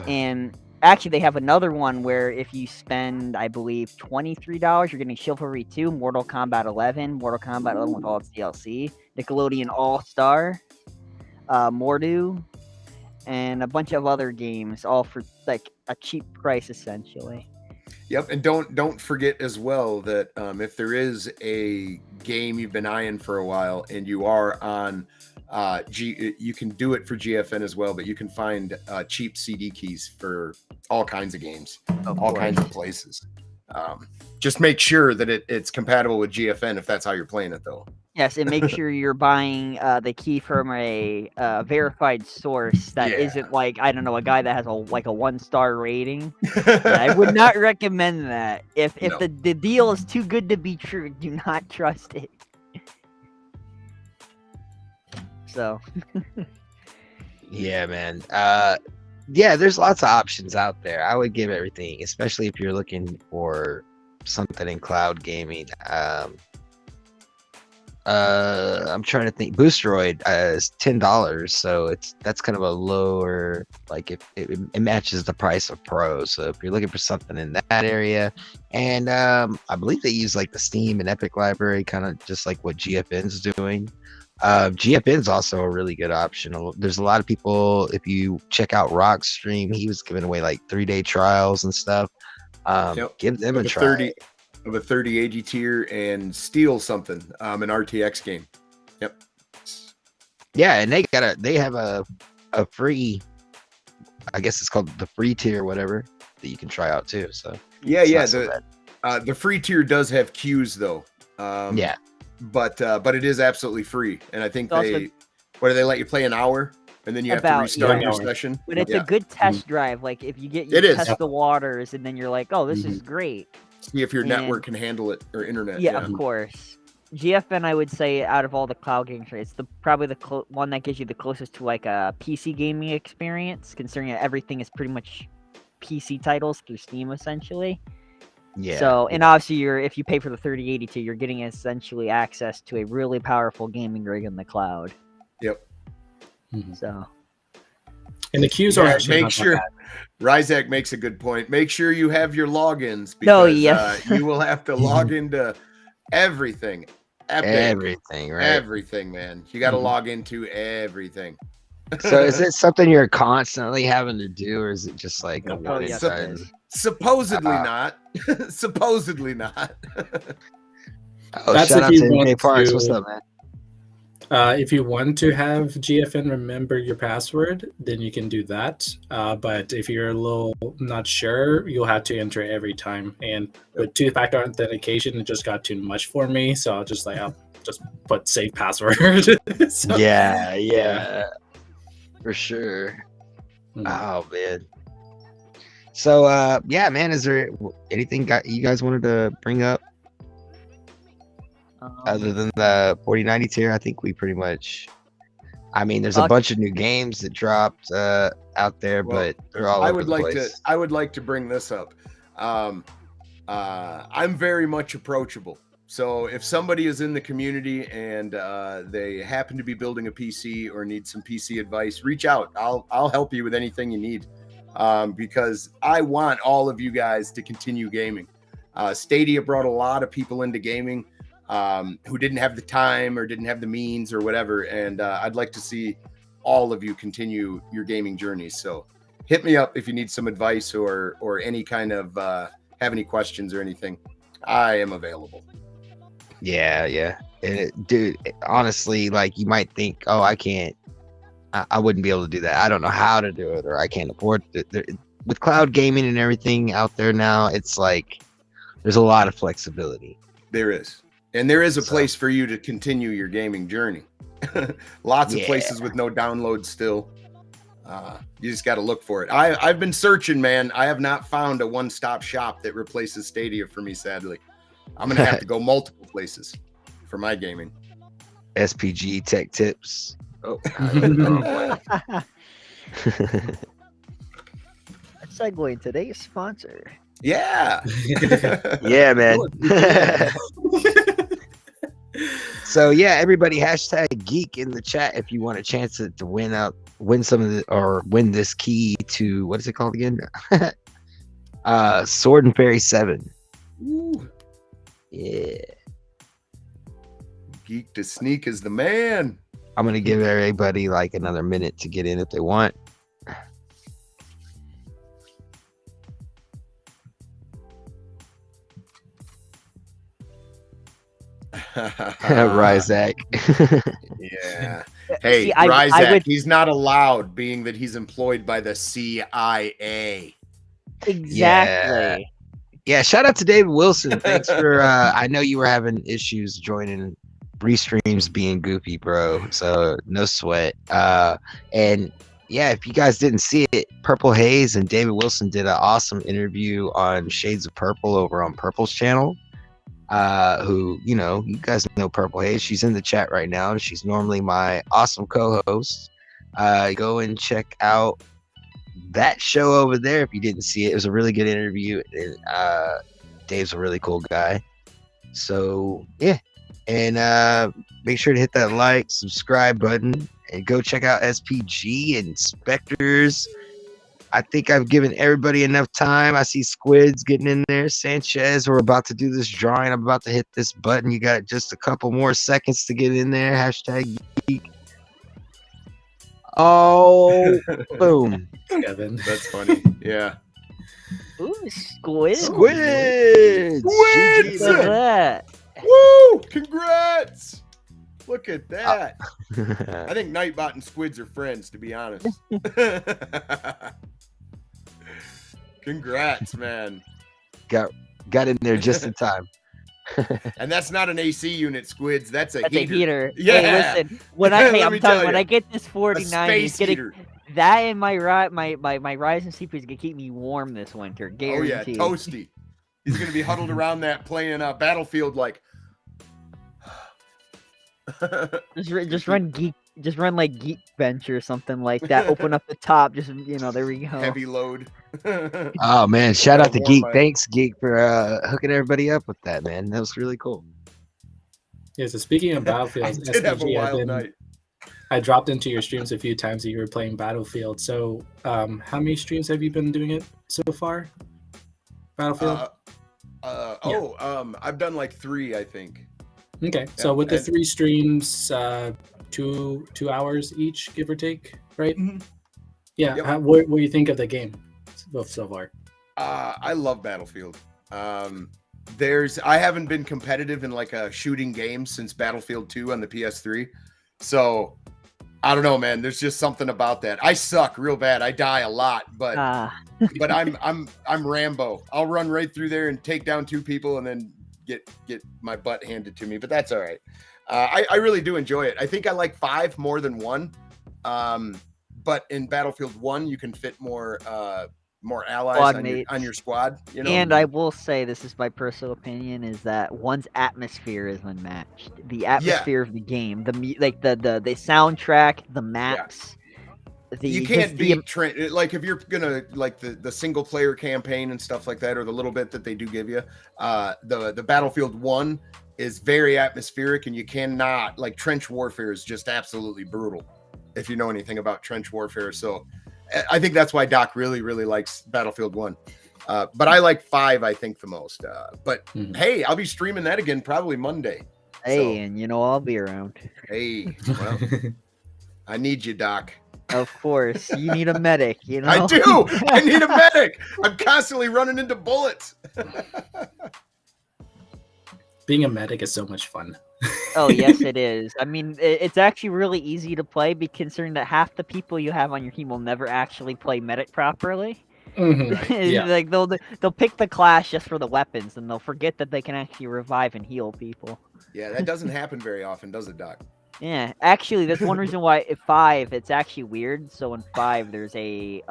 And actually, they have another one where if you spend, I believe, $23, you're getting Chivalry 2, Mortal Kombat 11, Mortal Kombat 11 with all its DLC, Nickelodeon All-Star, Mordu, and a bunch of other games, all for like a cheap price, essentially. Yep, and don't forget as well that if there is a game you've been eyeing for a while and you are on you can do it for GFN as well, but you can find cheap CD keys for all kinds of games, kinds of places. Just make sure that it's compatible with GFN if that's how you're playing it, though. Yes, and make sure you're buying the key from a verified source that isn't like, I don't know, a guy that has a 1-star rating. I would not recommend that. If the deal is too good to be true, do not trust it. So yeah, man. Yeah, there's lots of options out there. I would give everything, especially if you're looking for something in cloud gaming. I'm trying to think. Boosteroid is $10, so that's kind of a lower, like it matches the price of Pro. So if you're looking for something in that area, and I believe they use like the Steam and Epic library, kind of just like what GFN's doing. GFN's also a really good option. There's a lot of people, if you check out Rock's stream, he was giving away like 3-day trials and stuff. Give them a try. Of a 3080 tier and steal something, an RTX game. Yep. Yeah, and they have a free, I guess it's called the free tier, whatever, that you can try out too. So the free tier does have queues though. But it is absolutely free, and I think do they let you play an hour, and then you have to restart your session. But it's a good test drive. Like if you test the waters, and then you're like, oh, this is great. See if your network can handle it, or internet. Yeah, of course. GFN, I would say, out of all the cloud games, it's probably the one that gives you the closest to like a PC gaming experience, considering that everything is pretty much PC titles through Steam, essentially. Yeah. So, and obviously, if you pay for the 3082, you're getting essentially access to a really powerful gaming rig in the cloud. Yep. So. And the queues are actually make sure. Ryzak makes a good point. Make sure you have your logins because you will have to log into everything. Everything, right? Everything, man. You got to log into everything. So is it something you're constantly having to do, or is it just like a one and done? Supposedly not. Supposedly not. That's shout out to MJ Parks. What's up, man? If you want to have GFN remember your password, then you can do that. But if you're a little not sure, you'll have to enter it every time. And with two-factor authentication, it just got too much for me. So I'll just put save password. So, Yeah, for sure. mm. Oh man. So yeah, man, is there anything you guys wanted to bring up other than the 4090 tier? I think we pretty much, I mean, there's a bunch of new games that dropped out there, Well, but they're all over the place. I would like to bring this up. I'm very much approachable. So if somebody is in the community and they happen to be building a PC or need some PC advice, reach out. I'll help you with anything you need, because I want all of you guys to continue gaming. Stadia brought a lot of people into gaming who didn't have the time or didn't have the means or whatever, and I'd like to see all of you continue your gaming journeys. So hit me up if you need some advice or any kind of have any questions or anything. I am available. Yeah. And dude, honestly, like you might think, oh, I wouldn't be able to do that. I don't know how to do it, or I can't afford it. With cloud gaming and everything out there now, it's like there's a lot of flexibility. There is. And there is a place for you to continue your gaming journey. Lots of places with no download still. You just got to look for it. I've been searching, man. I have not found a one-stop shop that replaces Stadia for me, sadly. I'm going to have to go multiple places for my gaming. SPG Tech Tips. Oh, Segue today's sponsor. Yeah. Yeah, man. So yeah, everybody hashtag geek in the chat if you want a chance to win some of the, or win this key to, what is it called again? Sword and Fairy 7. Ooh. Yeah. Geek to Sneak is the man. I'm gonna give everybody like another minute to get in if they want. Ryzak. Yeah. Hey, See, Ryzak, he's not allowed, being that he's employed by the CIA. Exactly. Yeah, shout out to David Wilson. Thanks for I know you were having issues joining restreams being goofy, bro. So no sweat. And yeah, if you guys didn't see it, Purple Haze and David Wilson did an awesome interview on Shades of Purple over on Purple's channel. Who, you know, you guys know Purple Haze. She's in the chat right now, and she's normally my awesome co-host. Go and check out that show over there if you didn't see it. It was a really good interview, and Dave's a really cool guy. So yeah, and make sure to hit that like, subscribe button, and go check out SPG and Spectres. I think I've given everybody enough time. I see Squids getting in there. Sanchez, we're about to do this drawing. I'm about to hit this button. You got just a couple more seconds to get in there. Hashtag geek. Oh, boom. Kevin. That's funny. Yeah. Ooh, Squid. Squids! Squids! Look at that. Woo! Congrats! Look at that. I think Nightbot and Squids are friends, to be honest. Congrats, man. Got in there just in time. And that's not an AC unit, Squids. That's a That's heater. a heater. Yeah. Hey, listen. When I Let I'm me telling tell you, when you. I get this A 49, space it's gonna, heater. that and my Ryzen CPU is gonna keep me warm this winter. Oh yeah, Guaranteed. toasty. He's gonna be huddled around that playing Battlefield like. Just run like Geek Bench or something like that. Open up the top. Just there we go. Heavy load. Oh man, shout out to Warm Geek. up. Thanks, Geek, for hooking everybody up with that, man. That was really cool. Yeah, so speaking of I Battlefield, did have a wild night. I dropped into your streams a few times that you were playing Battlefield. So, how many streams have you been doing it so far? Battlefield. I've done like 3, I think. Okay, so with the 3 streams, 2 hours each, give or take, right? Mhm. Yeah. Yep. What do you think of the game so far? I love Battlefield. I haven't been competitive in like a shooting game since Battlefield 2 on the PS3. So I don't know, man. There's just something about that. I suck real bad. I die a lot, but I'm Rambo. I'll run right through there and take down 2 people and then get my butt handed to me. But that's all right. I really do enjoy it. I think I like 5 more than 1. But in Battlefield 1, you can fit more allies on your squad. You know? And I will say, this is my personal opinion, is that one's atmosphere is unmatched. The atmosphere of the game, the soundtrack, the maps. You can't beat like if you're gonna like the single player campaign and stuff like that, or the little bit that they do give you. The Battlefield 1 is very atmospheric, and you cannot, like, trench warfare is just absolutely brutal. If you know anything about trench warfare, so I think that's why Doc really, really likes Battlefield 1. But I like 5, I think, the most. But hey, I'll be streaming that again probably Monday. Hey, and I'll be around. Hey, well, I need you, Doc. Of course, you need a medic. I do. I need a medic. I'm constantly running into bullets. Being a medic is so much fun. Oh, yes, it is. I mean, it's actually really easy to play, considering that half the people you have on your team will never actually play medic properly. Yeah. Like they'll pick the class just for the weapons, and they'll forget that they can actually revive and heal people. Yeah, that doesn't happen very often, does it, Doc? Yeah, actually, that's one reason why at 5 it's actually weird. So in 5, there's a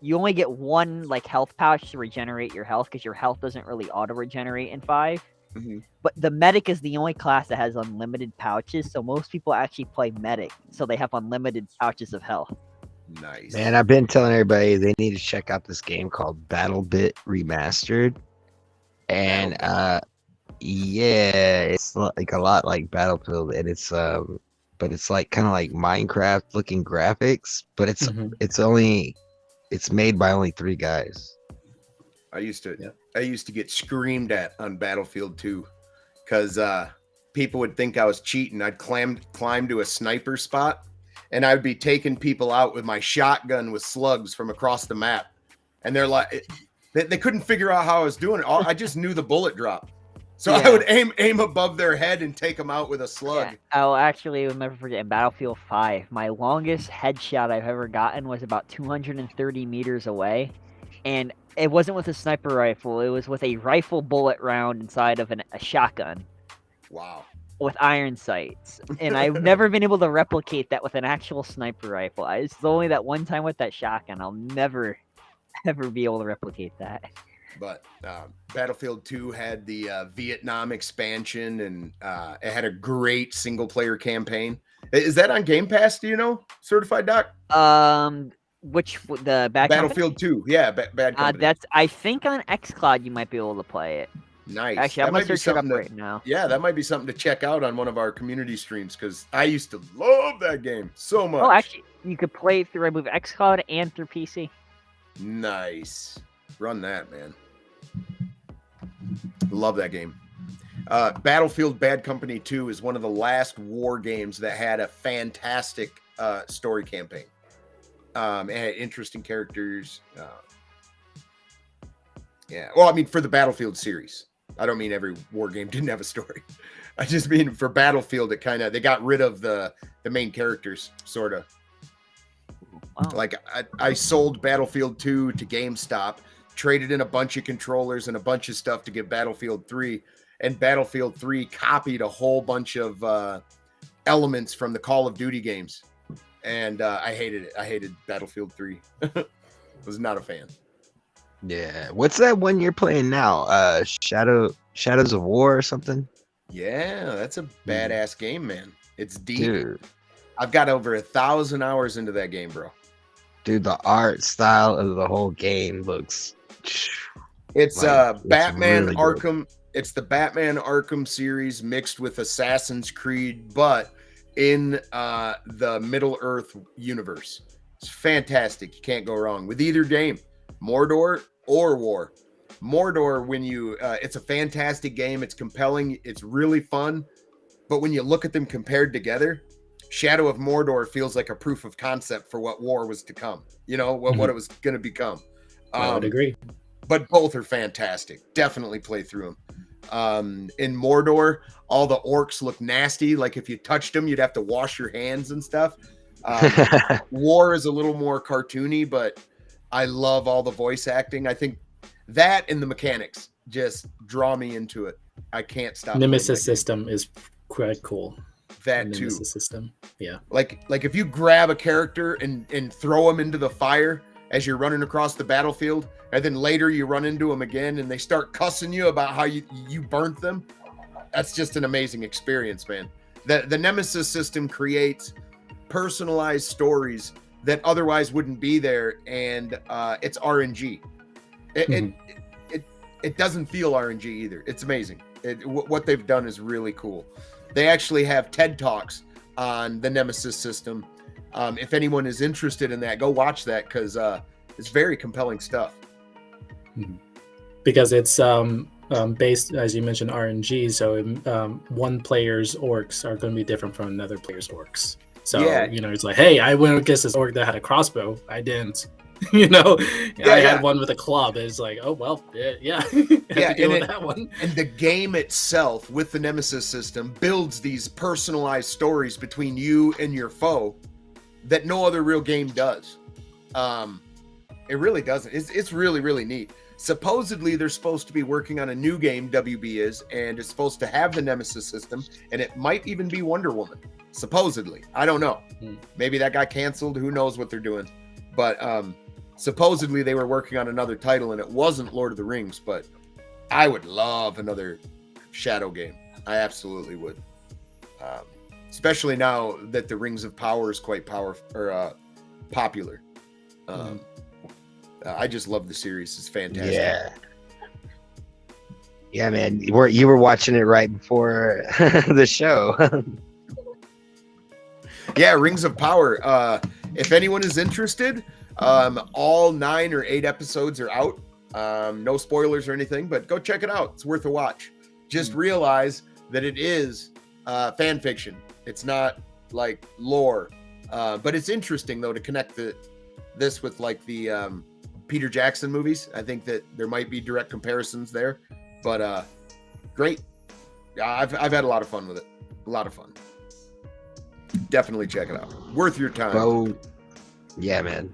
you only get 1 like health pouch to regenerate your health, because your health doesn't really auto regenerate in 5. But the medic is the only class that has unlimited pouches, so most people actually play medic, so they have unlimited pouches of health. Nice. Man, I've been telling everybody they need to check out this game called BattleBit Remastered. And yeah, it's like a lot like Battlefield, and it's but it's like kind of like Minecraft looking graphics, but it's made by only 3 guys. I used to get screamed at on Battlefield 2 because people would think I was cheating. I'd climb to a sniper spot, and I'd be taking people out with my shotgun with slugs from across the map. And they're like, they couldn't figure out how I was doing it. I just knew the bullet drop. So I would aim above their head and take them out with a slug. Yeah. I'll actually never forget, in Battlefield 5, my longest headshot I've ever gotten was about 230 meters away. And it wasn't with a sniper rifle. It was with a rifle bullet round inside of a shotgun. Wow. With iron sights. And I've never been able to replicate that with an actual sniper rifle. It's only that one time with that shotgun. I'll never, ever be able to replicate that. But Battlefield 2 had the Vietnam expansion, and it had a great single-player campaign. Is that on Game Pass, do you know, Certified Doc? The Battlefield 2, yeah, Bad Company. That's, I think, on xCloud you might be able to play it. Nice. Actually, I'm gonna search it up right now. Yeah, that might be something to check out on one of our community streams, because I used to love that game so much. Oh, actually, you could play it through, I believe, xCloud and through PC. Nice. Run that, man. Love that game. Battlefield Bad Company 2 is one of the last war games that had a fantastic story campaign. It had interesting characters. Yeah. Well, I mean, for the Battlefield series. I don't mean every war game didn't have a story. I just mean for Battlefield, they got rid of the main characters, sort of. Wow. Like, I sold Battlefield 2 to GameStop, traded in a bunch of controllers and a bunch of stuff to get Battlefield 3, and Battlefield 3 copied a whole bunch of elements from the Call of Duty games. And I hated it. I hated Battlefield 3. Was not a fan. Yeah. What's that one you're playing now? Shadows of War or something? Yeah, that's a badass game, man. It's deep. Dude. I've got over 1,000 hours into that game, bro. Dude, the art style of the whole game looks... It's Batman really Arkham. It's the Batman Arkham series mixed with Assassin's Creed, but in the Middle Earth universe. It's fantastic. You can't go wrong with either game, Mordor or War. Mordor, when you it's a fantastic game. It's compelling. It's really fun. But when you look at them compared together, Shadow of Mordor feels like a proof of concept for what War was to come. You know, what it was going to become. I would agree. But both are fantastic. Definitely play through them. In Mordor, all the orcs look nasty. Like if you touched them, you'd have to wash your hands and stuff. War is a little more cartoony, but I love all the voice acting. I think that and the mechanics just draw me into it. I can't stop. Nemesis system is quite cool. That too. Nemesis system, yeah. Like if you grab a character and throw him into the fire as you're running across the battlefield, and then later you run into them again and they start cussing you about how you burnt them. That's just an amazing experience, man. The Nemesis system creates personalized stories that otherwise wouldn't be there, and it's RNG. It doesn't feel RNG either. It's amazing. What they've done is really cool. They actually have TED Talks on the Nemesis system. If anyone is interested in that, go watch that because it's very compelling stuff. Because it's based, as you mentioned, RNG. So one player's orcs are going to be different from another player's orcs. So Yeah. It's like, hey, I went against this orc that had a crossbow. I didn't. I had one with a club. It's like, oh well, yeah. Yeah, deal with that one. And the game itself with the Nemesis system builds these personalized stories between you and your foe that no other real game does. It really doesn't. It's really, really neat. Supposedly, they're supposed to be working on a new game, WB is, and it's supposed to have the Nemesis system, and it might even be Wonder Woman. Supposedly. I don't know. Maybe that got canceled. Who knows what they're doing. But supposedly, they were working on another title, and it wasn't Lord of the Rings, but I would love another Shadow game. I absolutely would. Especially now that the Rings of Power is quite popular. I just love the series. It's fantastic. Yeah, man. You were watching it right before the show. Yeah, Rings of Power. If anyone is interested, all 9 or 8 episodes are out. No spoilers or anything, but go check it out. It's worth a watch. Just realize that it is fan fiction. It's not like lore, but it's interesting though to connect this with like the Peter Jackson movies. I think that there might be direct comparisons there, but great. I've had a lot of fun with it. A lot of fun. Definitely check it out. Worth your time. Oh, yeah, man.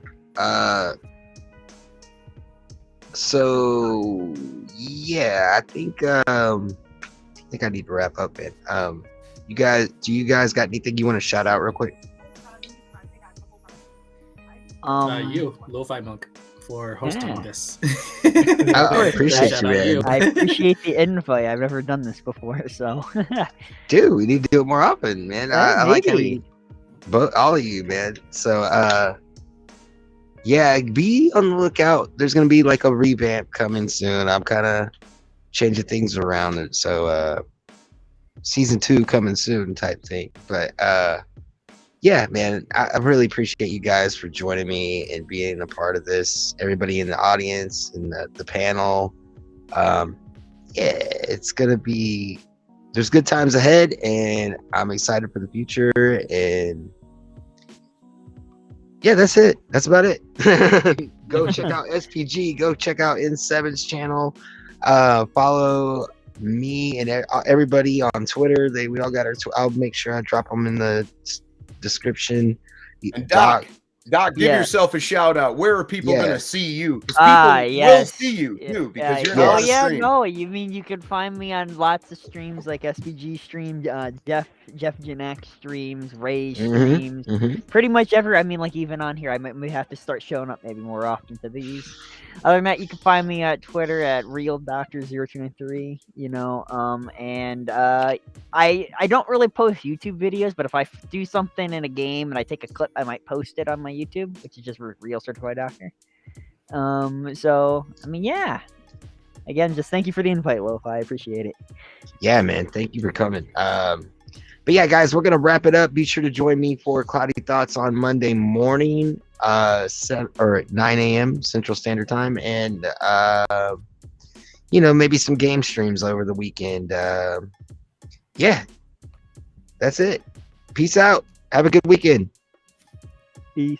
So yeah, I think I need to wrap up, man. Do you guys got anything you want to shout out real quick? You, LoFi Monk, for hosting this. I appreciate you, man. I appreciate the invite. I've never done this before, so. Dude, we need to do it more often, man. I like having all of you, man. So, yeah, be on the lookout. There's gonna be like a revamp coming soon. I'm kind of changing things around, so season 2 coming soon, type thing. But yeah, man, I really appreciate you guys for joining me and being a part of this. Everybody in the audience and the panel. Yeah, it's gonna be. There's good times ahead, and I'm excited for the future. And yeah, that's it. That's about it. Go check out SPG. Go check out N7's channel. Follow me and everybody on Twitter. We all got our. I'll make sure I drop them in the description. And Doc, give yourself a shout out. Where are people gonna see you? Because people will see you too, because you're not on the stream. No, you mean you can find me on lots of streams like SPG stream, Jeff Janek streams, Ray streams, pretty much every. I mean, like even on here, I might have to start showing up maybe more often to these. Other than that, you can find me at Twitter at RealDoctor0293. And I don't really post YouTube videos, but if I do something in a game and I take a clip, I might post it on my YouTube, which is just Real Certified Doctor. So I mean, yeah. Again, just thank you for the invite, LoFi. I appreciate it. Yeah, man. Thank you for coming. But yeah, guys, we're gonna wrap it up. Be sure to join me for Cloudy Thoughts on Monday morning, 9 a.m. Central Standard Time, and maybe some game streams over the weekend. Yeah, that's it. Peace out. Have a good weekend. Peace.